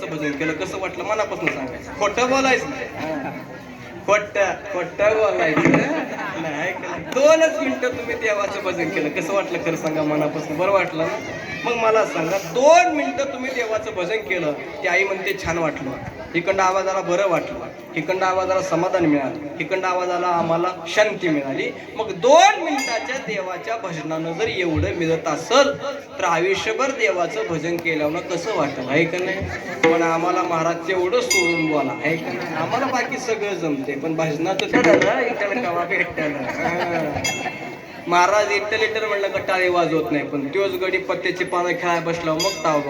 देवाचं भजन केलं कसं वाटलं मनापासून सांगायचं, खोटं बोलायचं नाही. खोटं बोलायचं नाही. 2च मिनिटं तुम्ही देवाचं भजन केलं कसं वाटलं खरं सांगा, मनापासून बरं वाटलं ना? मग मला सांगा 2 मिनिटं तुम्ही देवाचं भजन केलं, ती आई म्हणते छान वाटलं, इकडं आवाजाला बरं वाटलं, इकडं आवाजाला समाधान मिळालं, इकडं आवाजाला आम्हाला शांती मिळाली. मग 2 मिनिटाच्या देवाच्या भजनानं जर एवढं मिळत असेल तर आयुष्यभर देवाचं भजन केल्यावर कसं वाटलं आहे का नाही? पण आम्हाला महाराज तेवढं सोडून बोला आहे का नाही, आम्हाला बाकी सगळं जमते पण भजनाचं इकडं कवा भेटतं. महाराज इट्टर म्हणलं का टाळी वाजवत नाही, पण तोच गडी पत्त्याची पानं खेळायला बसला मग ताव